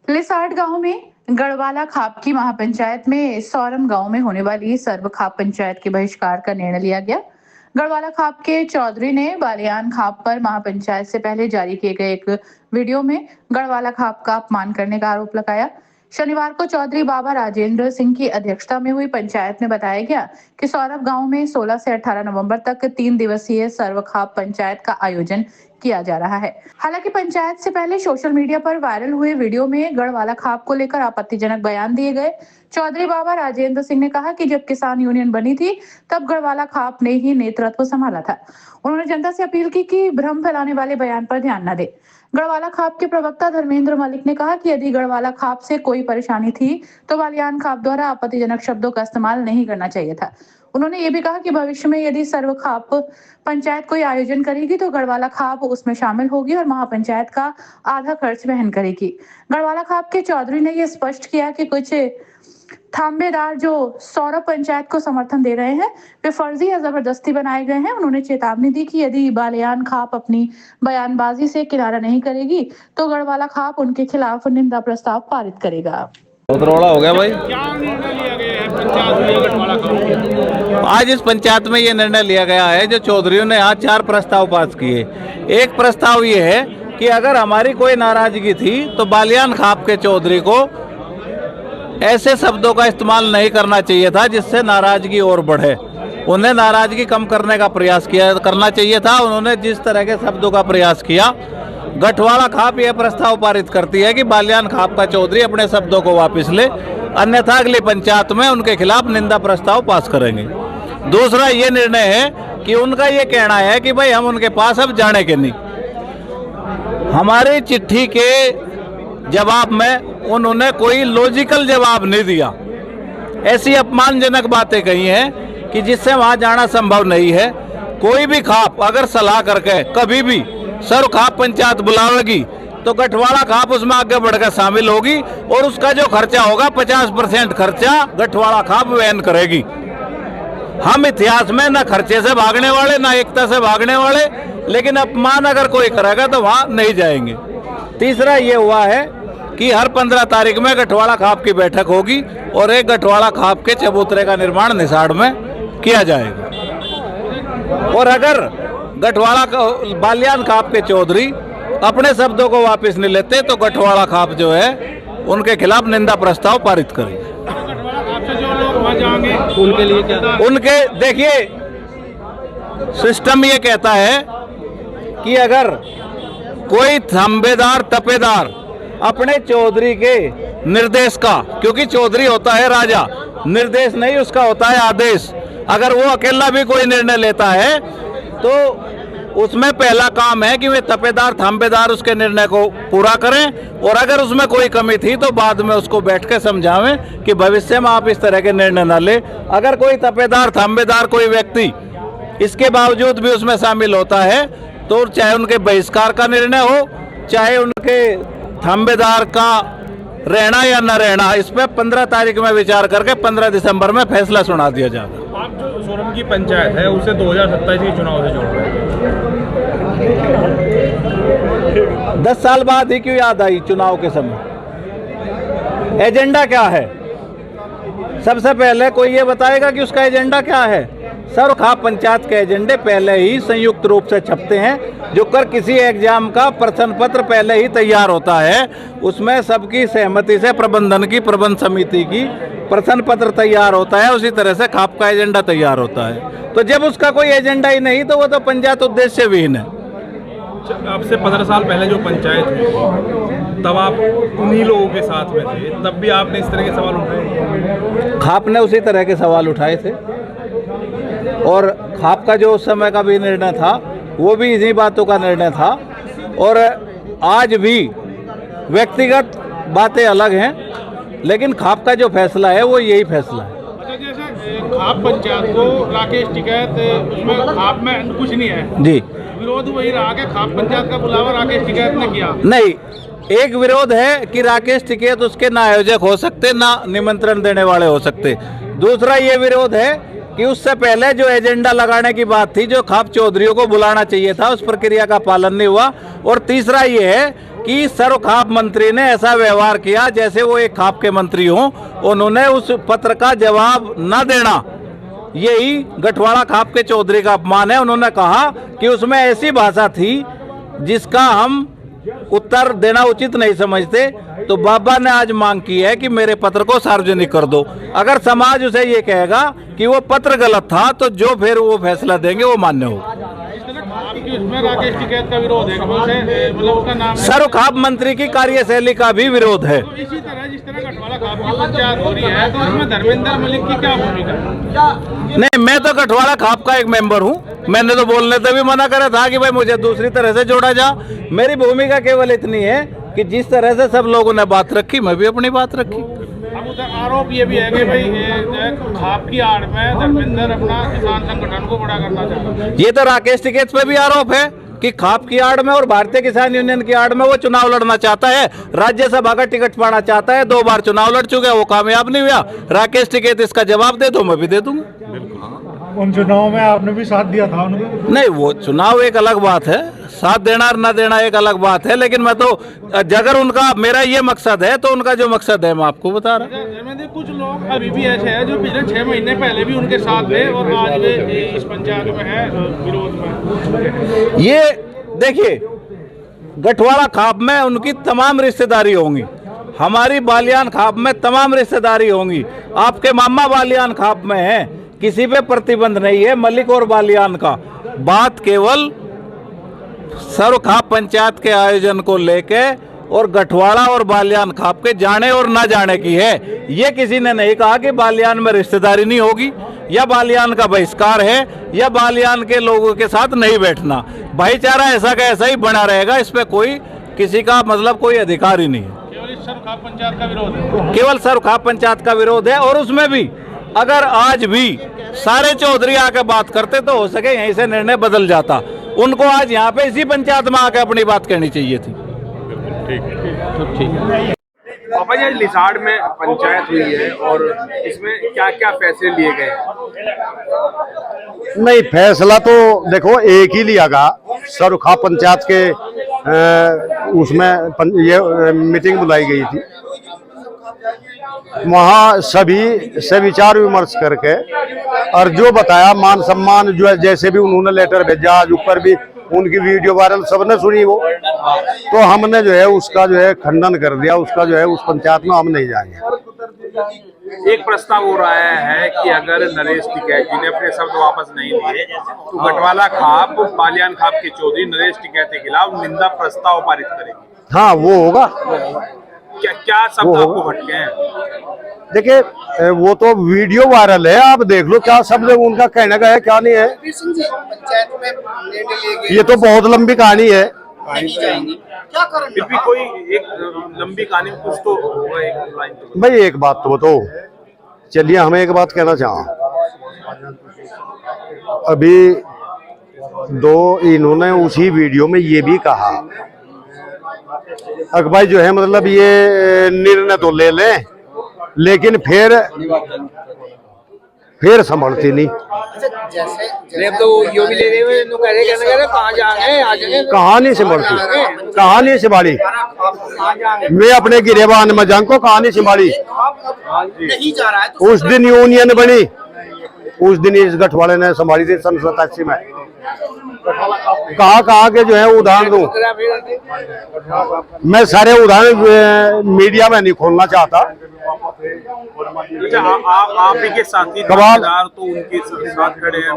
लिसार्ड गांव में गढ़वाला खाप की महापंचायत में सौरम गांव में होने वाली सर्व खाप पंचायत के बहिष्कार का निर्णय लिया गया। गढ़वाला खाप के चौधरी ने बालियान खाप पर महापंचायत से पहले जारी किए गए एक वीडियो में गढ़वाला खाप का अपमान करने का आरोप लगाया। शनिवार को चौधरी बाबा राजेंद्र सिंह की अध्यक्षता में हुई पंचायत में बताया गया कि सौरभ गांव में 16 से 18 नवंबर तक 3 दिवसीय सर्व खाप पंचायत का आयोजन किया जा रहा है। हालांकि पंचायत से पहले सोशल मीडिया पर वायरल हुए वीडियो में गढ़वाला खाप को लेकर आपत्तिजनक बयान दिए गए। चौधरी बाबा राजेंद्र सिंह ने कहा कि जब किसान यूनियन बनी थी तब गढ़वाला खाप ने ही नेतृत्व संभाला था। उन्होंने जनता से अपील की कि भ्रम फैलाने वाले बयान पर ध्यान न दे। गढ़वाला खाप के प्रवक्ता धर्मेंद्र मलिक ने कहा कि यदि गढ़वाला खाप से कोई परेशानी थी तो बालियान खाप द्वारा आपत्तिजनक शब्दों का इस्तेमाल नहीं करना चाहिए था। उन्होंने ये भी कहा कि भविष्य में यदि सर्व खाप पंचायत कोई आयोजन करेगी तो गढ़वाला खाप उसमें शामिल होगी और महापंचायत का आधा खर्च वहन करेगी। गढ़वाला खाप के चौधरी ने यह स्पष्ट किया कि कुछ थाम्बेदार जो सौरभ पंचायत को समर्थन दे रहे हैं वे फर्जी या जबरदस्ती बनाए गए हैं। उन्होंने चेतावनी दी कि यदि बालियान खाप अपनी बयानबाजी से किनारा नहीं करेगी तो गढ़वाला खाप उनके खिलाफ निंदा प्रस्ताव पारित करेगा। बहुत रौला हो गया भाई। क्या निर्णय लिया गया है पंचायत में गढ़वाला खाप? आज इस पंचायत में ये निर्णय लिया गया है जो चौधरियों ने आज 4 प्रस्ताव पास किए। एक प्रस्ताव ये है कि अगर हमारी कोई नाराजगी थी तो बालियान खाप के चौधरी को ऐसे शब्दों का इस्तेमाल नहीं करना चाहिए था जिससे नाराजगी और बढ़े। उन्हें नाराजगी कम करने का प्रयास करना चाहिए था। उन्होंने जिस तरह के शब्दों का प्रयास किया, गढ़वाला खाप यह प्रस्ताव पारित करती है कि बालियान खाप का चौधरी अपने शब्दों को वापस ले, अन्यथा अगली पंचायत में उनके खिलाफ निंदा प्रस्ताव पास करेंगे। दूसरा ये निर्णय है कि उनका ये कहना है कि भाई हम उनके पास अब जाने के नहीं। हमारी चिट्ठी के जवाब में उन्होंने कोई लॉजिकल जवाब नहीं दिया। ऐसी अपमानजनक बातें कही हैं कि जिससे वहां जाना संभव नहीं है। कोई भी खाप अगर सलाह करके कभी भी सर्व खाप पंचायत बुलावेगी तो गढ़वाला खाप उसमें आगे बढ़कर शामिल होगी और उसका जो खर्चा होगा 50% खर्चा गढ़वाला खाप वहन करेगी। हम इतिहास में न खर्चे से भागने वाले न एकता से भागने वाले, लेकिन अपमान अगर कोई करेगा तो वहां नहीं जाएंगे। तीसरा ये हुआ है कि हर 15 तारीख में गढ़वाला खाप की बैठक होगी और एक गढ़वाला खाप के चबूतरे का निर्माण निसाड़ में किया जाएगा। और अगर गढ़वाला बालियान खाप के चौधरी अपने शब्दों को वापस नहीं लेते तो गढ़वाला खाप जो है उनके खिलाफ निंदा प्रस्ताव पारित करेंगे। गढ़वाला खाप से जो लोग वहां जाएंगे उनके लिए क्या? उनके देखिए सिस्टम ये कहता है कि अगर कोई थाम्बेदार तपेदार अपने चौधरी के निर्देश का, क्योंकि चौधरी होता है राजा, निर्देश नहीं उसका होता है आदेश, अगर वो अकेला भी कोई निर्णय लेता है तो उसमें पहला काम है कि वे तपेदार थाम्बेदार उसके निर्णय को पूरा करें और अगर उसमें कोई कमी थी तो बाद में उसको बैठ के समझावें कि भविष्य में आप इस तरह के निर्णय न ले। अगर कोई तपेदार थाम्बेदार कोई व्यक्ति इसके बावजूद भी उसमें शामिल होता है तो चाहे उनके बहिष्कार का निर्णय हो, चाहे उनके थाम्बेदार का रहना या न रहना, इस पर 15 तारीख में विचार करके 15 दिसंबर में फैसला सुना दिया जाएगा। आप जो सोरम की पंचायत है उसे 2027 के चुनाव से जोड़ रहे हैं। 10 साल बाद ही क्यों याद आई चुनाव के समय? एजेंडा क्या है? सबसे पहले कोई ये बताएगा कि उसका एजेंडा क्या है? सर्व खाप पंचायत के एजेंडे पहले ही संयुक्त रूप से छपते हैं, जो कर किसी एग्जाम का प्रश्न पत्र पहले ही तैयार होता है। उसमें सबकी सहमति से प्रबंधन की, प्रबंध समिति की प्रश्न पत्र तैयार होता है। उसी तरह से खाप का एजेंडा तैयार होता है। तो जब उसका कोई एजेंडा ही नहीं तो वो तो पंचायत उद्देश्य विहीन है। अब से 15 साल पहले जो पंचायत हुई तब आप उन्हीं लोगों के साथ में थे, तब भी आपने इस तरह के सवाल उठाए? खाप ने उसी तरह के सवाल उठाए थे और खाप का जो उस समय का भी निर्णय था वो भी इन्हीं बातों का निर्णय था। और आज भी व्यक्तिगत बातें अलग हैं, लेकिन खाप का जो फैसला है वो यही फैसला है। अच्छा, जैसे खाप पंचायत को राकेश टिकैत, उसमें खाप में कुछ नहीं है जी, विरोध वही रहा कि खाप पंचायत का बुलावा राकेश टिकैत ने किया। नहीं, एक विरोध है कि राकेश टिकैत उसके ना आयोजक हो सकते, ना निमंत्रण देने वाले हो सकते। दूसरा ये विरोध है कि उससे पहले जो एजेंडा लगाने की बात थी, जो खाप चौधरियों को बुलाना चाहिए था, उस प्रक्रिया का पालन नहीं हुआ। और तीसरा ये है कि सर्व खाप मंत्री ने ऐसा व्यवहार किया जैसे वो एक खाप के मंत्री हों। उन्होंने उस पत्र का जवाब न देना, यही गठवाड़ा खाप के चौधरी का अपमान है। उन्होंने कहा कि उसमें ऐसी भाषा थी जिसका हम उत्तर देना उचित नहीं समझते। तो बाबा ने आज मांग की है कि मेरे पत्र को सार्वजनिक कर दो। अगर समाज उसे ये कहेगा कि वो पत्र गलत था तो जो फिर वो फैसला देंगे वो मान्य हो। उसमें राकेश टिकैत का विरोध है, मतलब उसका नाम सर्व खाप मंत्री की कार्यशैली का भी विरोध है। तो इसी तरह जिस तरह गठवाला खाप की पंचायत हो रही है, तो उसमें धर्मेंद्र मलिक की क्या भूमिका है? नहीं, मैं तो गठवाड़ा खाप का एक मेंबर हूं। मैंने तो बोलने से भी मना करा था कि भाई मुझे दूसरी तरह से जोड़ा जा। मेरी भूमिका केवल इतनी है कि जिस तरह से सब लोगों ने बात रखी, मैं भी अपनी बात रखी। अब उधर आरोप ये भी है कि भाई खाप की आड़ में धर्मेंद्र अपना किसान संगठन को बड़ा करना चाहता है। ये तो राकेश टिकैत पे भी आरोप है कि खाप की आड़ में और भारतीय किसान यूनियन की आड़ में वो चुनाव लड़ना चाहता है, राज्यसभा का टिकट पाना चाहता है। 2 बार चुनाव लड़ चुका है, वो कामयाब नहीं हुआ। राकेश टिकैत इसका जवाब दे दो, मैं भी दे दूंगा। उन चुनाव में आपने भी साथ दिया था उनको? नहीं, वो चुनाव एक अलग बात है, साथ देना और न देना एक अलग बात है। लेकिन मैं तो अगर उनका मेरा ये मकसद है तो उनका जो मकसद है मैं आपको बता रहा हूँ। कुछ लोग अभी भी ऐसे हैं जो पिछले 6 महीने पहले भी उनके साथ थे और आज वे इस पंचायत में है विरोध में। ये देखिए, गठवाड़ा खाप में उनकी तमाम रिश्तेदारी होंगी, हमारी बालियान खाप में तमाम रिश्तेदारी होंगी। आपके मामा बालियान खाप में है, किसी पे प्रतिबंध नहीं है मलिक और बालियान का। बात केवल सर्व खाप पंचायत के आयोजन को लेके और गठवाड़ा और बालियान खाप के जाने और ना जाने की है। ये किसी ने नहीं कहा कि बालियान में रिश्तेदारी नहीं होगी या बालियान का बहिष्कार है या बालियान के लोगों के साथ नहीं बैठना। भाईचारा ऐसा का ऐसा ही बना रहेगा, इस पे कोई किसी का मतलब कोई अधिकार ही नहीं है। केवल सर्व खाप पंचायत का विरोध है, केवल सर्व खाप पंचायत का विरोध है। और उसमें भी अगर आज भी सारे चौधरी आके बात करते तो हो सके यहीं से निर्णय बदल जाता। उनको आज यहाँ पे इसी पंचायत में आके अपनी बात कहनी चाहिए थी। ठीक। पापा जी, आज लिसाड़ में पंचायत हुई है और इसमें क्या क्या फैसले लिए गए? नहीं, फैसला तो देखो एक ही लिया गया। सर्व खाप पंचायत के उसमें ये मीटिंग बुलाई गई थी, वहाँ सभी से विचार विमर्श करके और जो बताया मान सम्मान जो है, जैसे भी उन्होंने लेटर भेजा, आज ऊपर भी उनकी वीडियो वायरल सबने सुनी वो, तो हमने जो है उसका जो है खंडन कर दिया। उसका जो है उस पंचायत में हम नहीं जाएंगे। एक प्रस्ताव हो रहा है कि अगर नरेश टिकैत जी ने अपने शब्द वापस नहीं लिए तो गठवाला खाप बालियान खाप के चौधरी नरेश टिकैत के खिलाफ निंदा प्रस्ताव पारित करेगी। हाँ, वो होगा। क्या क्या शब्द आपको भटके हैं? देखिए, वो तो वीडियो वायरल है, आप देख लो क्या शब्द उनका कहने का है, क्या नहीं है। पंचायत में निर्णय लिए गए, ये तो बहुत लंबी कहानी है। नहीं जाएंगी, क्या कारण? फिर भी कोई एक लंबी कहानी में कुछ तो होगा, एक लाइन तो। भाई एक बात तो बताओ, चलिए हमें एक बात कहना चाहूँ। अभी इन्होंने उसी वीडियो में ये भी कहा भाई जो है मतलब ये निर्णय तो ले लें, लेकिन फिर संभलती नहीं। अच्छा, जैसे तो यो भी ले रहे हुए कह रहे कहाँ जाएंगे, आ जाएंगे, कहाँ नहीं संभलती, कहाँ नहीं संभाली। मैं अपने गिरेबान में जान को कहाँ नहीं संभाली। नहीं जा रहा है तो उस दिन यूनियन बनी, उस दिन इस गठवाड़े ने संभाली थी सन 87 में। कहाँ के जो है उदाहरण दूं, मैं सारे उदाहरण मीडिया में नहीं खोलना चाहता। अच्छा, आप ही के साथी ठेकेदार तो उनके साथ खड़े हैं,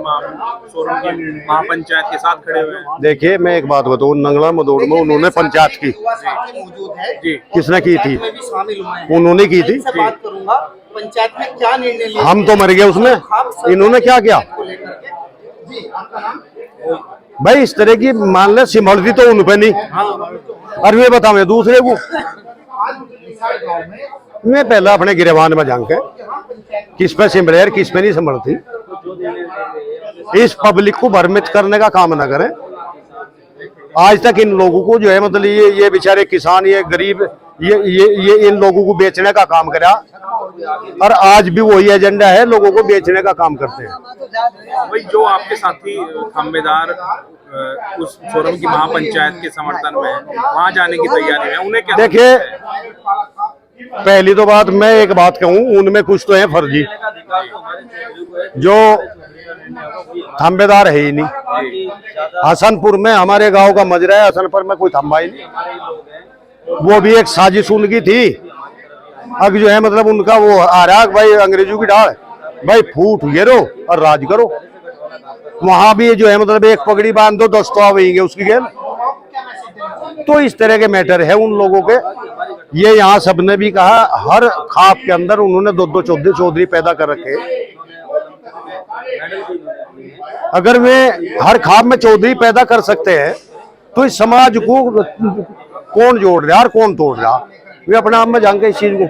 सोरम की महापंचायत के साथ खड़े हुए हैं। देखिए, मैं एक बात बताऊं, नंगला मदोड़ में उन्होंने पंचायत की, मौजूद है जी, किसने की थी? मैं भी शामिल हुआ है। उन्होंने की थी। इनसे बात करूंगा, पंचायत में क्या निर्णय लिया? हम तो मर गए उसमें, इन्होंने क्या किया? जी, आपका नाम? भाई इस तरह की मान ले सिमलती तो उन पे नहीं, और वे बताओ दूसरे को। मैं पहले अपने गिरेबान में जान के किस पे सिमरेर किस पे नहीं सिमरती, इस पब्लिक को भ्रमित करने का काम ना करें। आज तक इन लोगों को जो है मतलब ये बेचारे किसान, ये गरीब ये इन लोगों को बेचने का काम करा, और आज भी वही एजेंडा है, लोगों को बेचने का काम करते हैं। भाई जो आपके साथी खंबेदार उस फोरम की महापंचायत के समर्थन में वहां जाने की तैयारी है, उन्हें क्या देखिए, पहली तो बात मैं एक बात कहूँ, उनमें कुछ तो है फर्जी, जो थंबेदार है ही नहीं। हसनपुर में हमारे गांव का मजरा है, हसनपुर में कोई थंबा ही नहीं, वो भी एक साजिश उनकी थी। अब जो है मतलब उनका वो आ रहा है भाई अंग्रेजों की डाल, भाई फूट गिरो और राज करो। वहां भी जो है मतलब एक पगड़ी बांध दो 10 तो आवेंगे उसकी गेल। तो इस तरह के मैटर है उन लोगों के। ये यहाँ सबने भी कहा, हर खाप के अंदर उन्होंने 2-2 चौधरी पैदा कर रखे। अगर वे हर खाप में चौधरी पैदा कर सकते हैं तो इस समाज को कौन जोड़ रहा और कौन तोड़ रहा, वे अपने आप में जान के इस चीज को